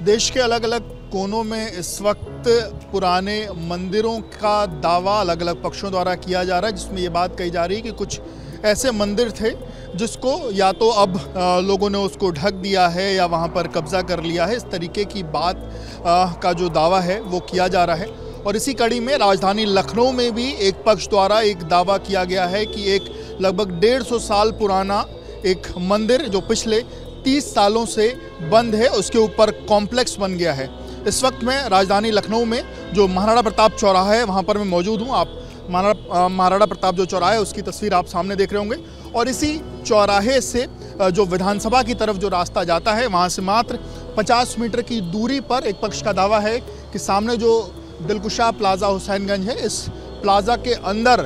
देश के अलग अलग कोनों में इस वक्त पुराने मंदिरों का दावा अलग अलग पक्षों द्वारा किया जा रहा है, जिसमें ये बात कही जा रही है कि कुछ ऐसे मंदिर थे जिसको या तो अब लोगों ने उसको ढक दिया है या वहाँ पर कब्जा कर लिया है। इस तरीके की बात का जो दावा है वो किया जा रहा है। और इसी कड़ी में राजधानी लखनऊ में भी एक पक्ष द्वारा एक दावा किया गया है कि एक लगभग 150 साल पुराना एक मंदिर जो पिछले 30 सालों से बंद है, उसके ऊपर कॉम्प्लेक्स बन गया है। इस वक्त मैं राजधानी लखनऊ में जो महाराणा प्रताप चौराहा है वहाँ पर मैं मौजूद हूँ। आप महाराणा प्रताप जो चौराहा है उसकी तस्वीर आप सामने देख रहे होंगे। और इसी चौराहे से जो विधानसभा की तरफ जो रास्ता जाता है वहाँ से मात्र 50 मीटर की दूरी पर एक पक्ष का दावा है कि सामने जो दिलकुशा प्लाजा हुसैनगंज है, इस प्लाजा के अंदर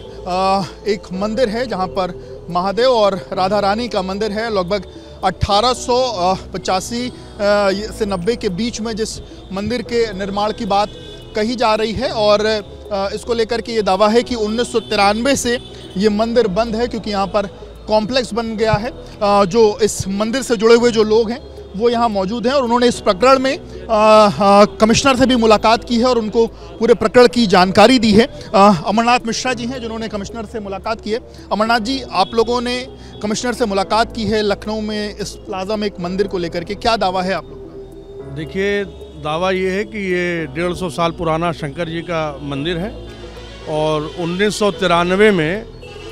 एक मंदिर है जहाँ पर महादेव और राधा रानी का मंदिर है। लगभग 1885 से 90 के बीच में जिस मंदिर के निर्माण की बात कही जा रही है और इसको लेकर के ये दावा है कि 1993 से ये मंदिर बंद है क्योंकि यहाँ पर कॉम्प्लेक्स बन गया है। जो इस मंदिर से जुड़े हुए जो लोग हैं वो यहाँ मौजूद हैं और उन्होंने इस प्रकरण में कमिश्नर से भी मुलाकात की है और उनको पूरे प्रकरण की जानकारी दी है। अमरनाथ मिश्रा जी हैं जिन्होंने कमिश्नर से मुलाकात की है। अमरनाथ जी, आप लोगों ने कमिश्नर से मुलाकात की है लखनऊ में इस प्लाजा में एक मंदिर को लेकर के, क्या दावा है आप लोग का? देखिए, दावा ये है कि ये 150 साल पुराना शंकर जी का मंदिर है और 1993 में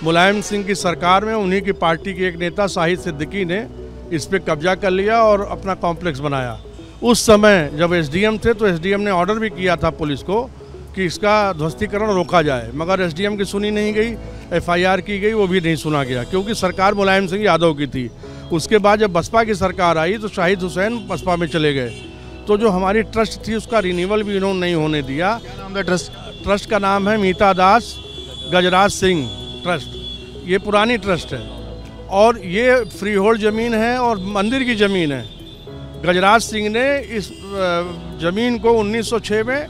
मुलायम सिंह की सरकार में उन्हीं की पार्टी के एक नेता शाहिद सिद्दीकी ने इस पे कब्जा कर लिया और अपना कॉम्प्लेक्स बनाया। उस समय जब एसडीएम थे तो एसडीएम ने ऑर्डर भी किया था पुलिस को कि इसका ध्वस्तीकरण रोका जाए, मगर एसडीएम की सुनी नहीं गई, एफआईआर की गई, वो भी नहीं सुना गया क्योंकि सरकार मुलायम सिंह यादव की थी। उसके बाद जब बसपा की सरकार आई तो शाहिद हुसैन बसपा में चले गए, तो जो हमारी ट्रस्ट थी उसका रिन्यूअल भी इन्होंने नहीं होने दिया। क्या नाम है ट्रस्ट? ट्रस्ट का नाम है मीता दास गजराज सिंह ट्रस्ट। ये पुरानी ट्रस्ट है और ये फ्री होल्ड ज़मीन है और मंदिर की ज़मीन है। गजराज सिंह ने इस ज़मीन को 1906 में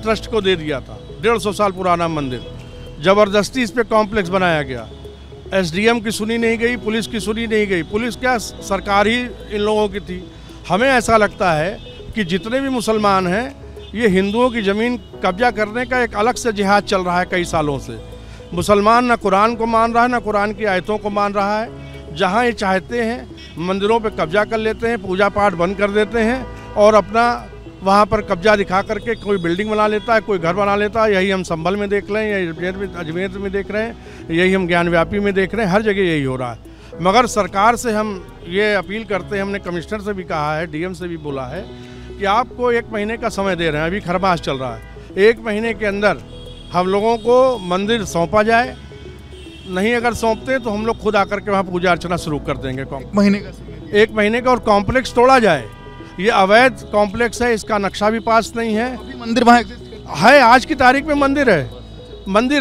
ट्रस्ट को दे दिया था। 150 साल पुराना मंदिर, ज़बरदस्ती इस पे कॉम्प्लेक्स बनाया गया। एसडीएम की सुनी नहीं गई, पुलिस की सुनी नहीं गई। पुलिस क्या, सरकार ही इन लोगों की थी। हमें ऐसा लगता है कि जितने भी मुसलमान हैं ये हिंदुओं की ज़मीन कब्जा करने का एक अलग से जिहाद चल रहा है कई सालों से। मुसलमान ना कुरान को मान रहा है ना कुरान की आयतों को मान रहा है। जहाँ ये चाहते हैं मंदिरों पे कब्जा कर लेते हैं, पूजा पाठ बंद कर देते हैं और अपना वहाँ पर कब्जा दिखा करके कोई बिल्डिंग बना लेता है, कोई घर बना लेता है। यही हम संभल में देख रहे हैं, यही अजमेर में देख रहे हैं, यही हम ज्ञानव्यापी में देख रहे हैं, हर जगह यही हो रहा है। मगर सरकार से हम ये अपील करते हैं, हमने कमिश्नर से भी कहा है, डीएम से भी बोला है कि आपको 1 महीने का समय दे रहे हैं, अभी खरमास चल रहा है। 1 महीने के अंदर हम लोगों को मंदिर सौंपा जाए, नहीं अगर सौंपते तो हम लोग खुद आकर के वहाँ पूजा अर्चना शुरू कर देंगे। 1 महीने का और कॉम्प्लेक्स तोड़ा जाए। ये अवैध कॉम्प्लेक्स है, इसका नक्शा भी पास नहीं है। मंदिर वहाँ है, आज की तारीख में मंदिर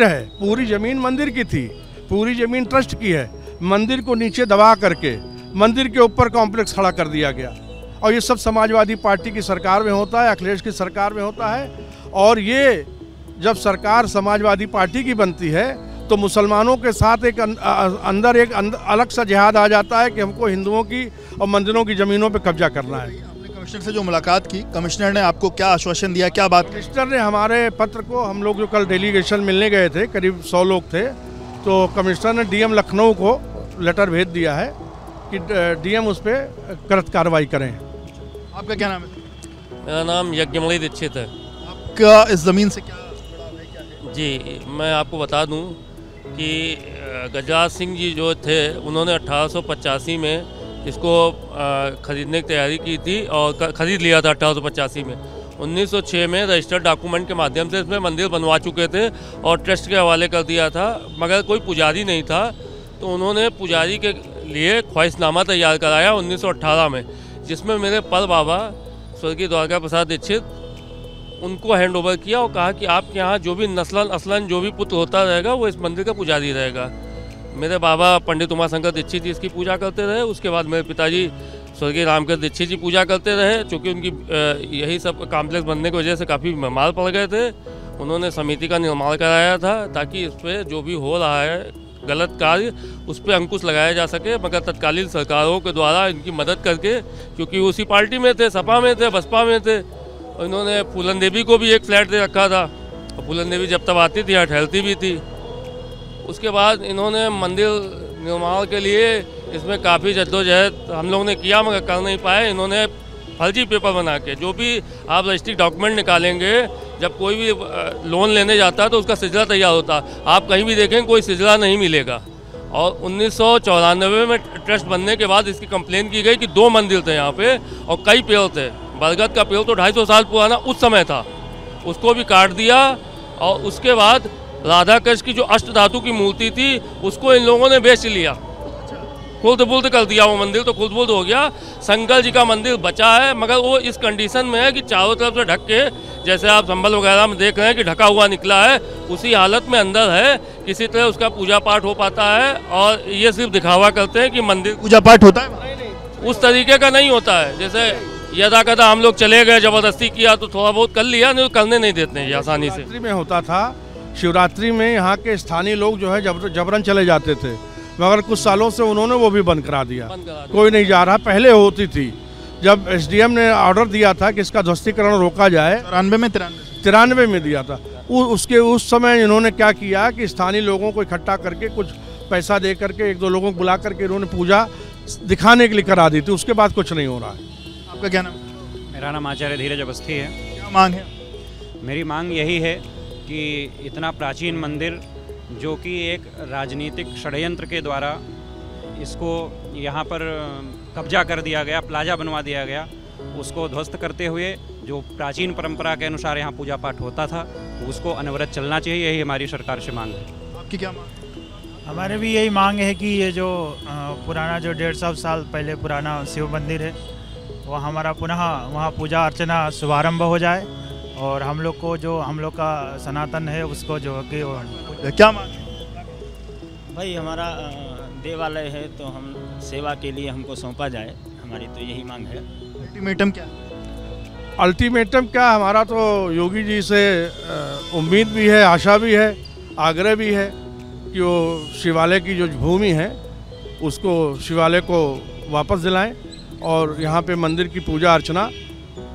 है। पूरी ज़मीन मंदिर की थी, पूरी ज़मीन ट्रस्ट की है। मंदिर को नीचे दबा करके मंदिर के ऊपर कॉम्प्लेक्स खड़ा कर दिया गया और ये सब समाजवादी पार्टी की सरकार में होता है, अखिलेश की सरकार में होता है। और ये जब सरकार समाजवादी पार्टी की बनती है तो मुसलमानों के साथ एक अंदर एक अलग सा जिहाद आ जाता है कि हमको हिंदुओं की और मंदिरों की ज़मीनों पे कब्जा करना है। आपने कमिश्नर से जो मुलाकात की, कमिश्नर ने आपको क्या आश्वासन दिया, क्या बात? कमिश्नर ने हमारे पत्र को, हम लोग जो कल डेलीगेशन मिलने गए थे, करीब 100 लोग थे, तो कमिश्नर ने डीएम लखनऊ को लेटर भेज दिया है कि डीएम उस पर कृत कार्रवाई करें। आपका क्या नाम है? मेरा नाम यज्ञमणि दीक्षित है। आपका इस ज़मीन से क्या जुड़ाव है, क्या है? जी, मैं आपको बता दूं कि गजराज सिंह जी जो थे उन्होंने 1885 में इसको ख़रीदने की तैयारी की थी और ख़रीद लिया था 1885 में। 1906 में रजिस्टर्ड डॉक्यूमेंट के माध्यम से इसमें मंदिर बनवा चुके थे और ट्रस्ट के हवाले कर दिया था, मगर कोई पुजारी नहीं था, तो उन्होंने पुजारी के लिए ख्वाहिशनामा तैयार कराया 1918 में, जिसमें मेरे पर बाबा स्वर्गीय द्वारका प्रसाद दीक्षित उनको हैंड ओवर किया और कहा कि आपके यहाँ जो भी नस्लन असलन जो भी पुत्र होता रहेगा वो इस मंदिर का पुजारी रहेगा। मेरे बाबा पंडित उमाशंकर दीक्षित जी इसकी पूजा करते रहे। उसके बाद मेरे पिताजी स्वर्गीय रामकृष्ण दीक्षित जी पूजा करते रहे, चूँकि उनकी यही सब कॉम्प्लेक्स बनने की वजह से काफ़ी बीमार पड़ गए थे। उन्होंने समिति का निर्माण कराया था ताकि इस पर जो भी हो रहा है गलत कार्य उस पर अंकुश लगाया जा सके, मगर तत्कालीन सरकारों के द्वारा इनकी मदद करके, क्योंकि उसी पार्टी में थे, सपा में थे, बसपा में थे, और इन्होंने फूलन देवी को भी एक फ्लैट दे रखा था, और फूलन देवी जब तब आती थी यहाँ ठहरती भी थी। उसके बाद इन्होंने मंदिर निर्माण के लिए इसमें काफ़ी जद्दोजहद हम लोगों ने किया, मगर कर नहीं पाए। इन्होंने फर्जी पेपर बना के, जो भी आप रजिस्ट्री डॉक्यूमेंट निकालेंगे, जब कोई भी लोन लेने जाता है तो उसका सिलसिला तैयार होता है, आप कहीं भी देखें कोई सिलसिला नहीं मिलेगा। और 1994 में ट्रस्ट बनने के बाद इसकी कंप्लेन की गई कि 2 मंदिर थे यहाँ पे और कई पेड़ थे। बरगद का पेड़ तो 250 साल पुराना उस समय था, उसको भी काट दिया। और उसके बाद राधा कृष्ण की जो अष्ट धातु की मूर्ति थी उसको इन लोगों ने बेच लिया, खुल्द बुल्द कर दिया। वो मंदिर तो खुल्द बुल्द हो गया। शंकर जी का मंदिर बचा है, मगर वो इस कंडीशन में है कि चारों तरफ से ढक के, जैसे आप संभल वगैरह में देख रहे हैं कि ढका हुआ निकला है, उसी हालत में अंदर है। किसी तरह उसका पूजा पाठ हो पाता है, और ये सिर्फ दिखावा करते हैं कि मंदिर पूजा पाठ होता है, उस तरीके का नहीं होता है। जैसे यदा कदा हम लोग चले गए, जबरदस्ती किया तो थोड़ा बहुत कर लिया, नहीं तो करने नहीं देते हैं ये आसानी से। शिवरात्रि में होता था, शिवरात्रि में यहाँ के स्थानीय लोग जो है जबरन चले जाते थे, मगर कुछ सालों से उन्होंने वो भी बंद करा दिया, कोई नहीं जा रहा। पहले होती थी, जब एसडीएम ने ऑर्डर दिया था कि इसका ध्वस्तीकरण रोका जाए, 93 में दिया था, उसके उस समय इन्होंने क्या किया कि स्थानीय लोगों को इकट्ठा करके कुछ पैसा दे करके 1-2 लोगों को बुला करके इन्होंने पूजा दिखाने के लिए करा दी थी। उसके बाद कुछ नहीं हो रहा है। आपका क्या नाम? मेरा नाम आचार्य धीरज अवस्थी है। क्या मांग है? मेरी मांग यही है कि इतना प्राचीन मंदिर, जो कि एक राजनीतिक षड्यंत्र के द्वारा इसको यहाँ पर कब्जा कर दिया गया, प्लाजा बनवा दिया गया, उसको ध्वस्त करते हुए जो प्राचीन परंपरा के अनुसार यहाँ पूजा पाठ होता था उसको अनवरत चलना चाहिए। यही हमारी सरकार से मांग है। आपकी क्या मांग? हमारे भी यही मांग है कि ये जो पुराना जो 150 साल पहले पुराना शिव मंदिर है, वो हमारा पुनः वहाँ पूजा अर्चना शुभारंभ हो जाए, और हम लोग को जो हम लोग का सनातन है उसको जो कि क्या मांग है? भाई हमारा देवालय है तो हम सेवा के लिए हमको सौंपा जाए, हमारी तो यही मांग है। अल्टीमेटम क्या? अल्टीमेटम क्या, हमारा तो योगी जी से उम्मीद भी है, आशा भी है, आग्रह भी है कि वो शिवालय की जो भूमि है उसको, शिवालय को वापस दिलाएं, और यहाँ पे मंदिर की पूजा अर्चना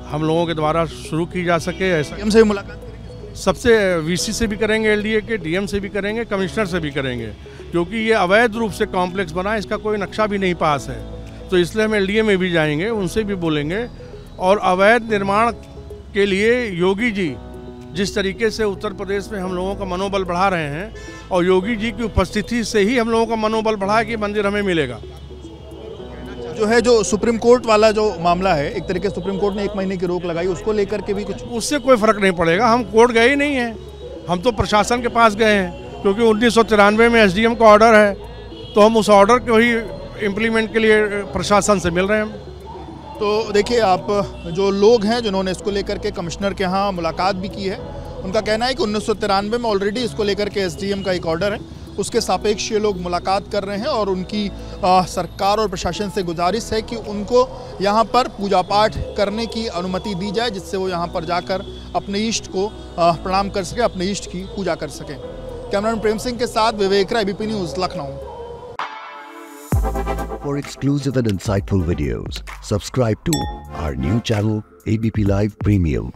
हम लोगों के द्वारा शुरू की जा सके। ऐसा डीएम से मुलाकात करेंगे? सबसे वीसी से भी करेंगे, एलडीए के डीएम से भी करेंगे, कमिश्नर से भी करेंगे, क्योंकि ये अवैध रूप से कॉम्प्लेक्स बना है, इसका कोई नक्शा भी नहीं पास है। तो इसलिए हम एलडीए में भी जाएंगे, उनसे भी बोलेंगे। और अवैध निर्माण के लिए योगी जी जिस तरीके से उत्तर प्रदेश में हम लोगों का मनोबल बढ़ा रहे हैं, और योगी जी की उपस्थिति से ही हम लोगों का मनोबल बढ़ा है कि मंदिर हमें मिलेगा। जो है, जो सुप्रीम कोर्ट वाला जो मामला है, एक तरीके से सुप्रीम कोर्ट ने 1 महीने की रोक लगाई, उसको लेकर के भी कुछ? उससे कोई फर्क नहीं पड़ेगा, हम कोर्ट गए ही नहीं हैं, हम तो प्रशासन के पास गए हैं, क्योंकि 1993 में एसडीएम का ऑर्डर है, तो हम उस ऑर्डर को ही इम्प्लीमेंट के लिए प्रशासन से मिल रहे हैं। तो देखिए, आप जो लोग हैं जिन्होंने इसको लेकर के कमिश्नर के यहाँ मुलाकात भी की है, उनका कहना है कि 1993 में ऑलरेडी इसको लेकर के एसडीएम का एक ऑर्डर है, उसके सापेक्ष ये लोग मुलाकात कर रहे हैं, और उनकी सरकार और प्रशासन से गुजारिश है कि उनको यहाँ पर पूजा पाठ करने की अनुमति दी जाए, जिससे वो यहाँ पर जाकर अपने इष्ट को प्रणाम कर सके, अपने इष्ट की पूजा कर सकें। कैमरामैन प्रेम सिंह के साथ Vivek Rai, ABP news, Lucknow. For exclusive and insightful videos, subscribe to our new channel ABP Live Premium.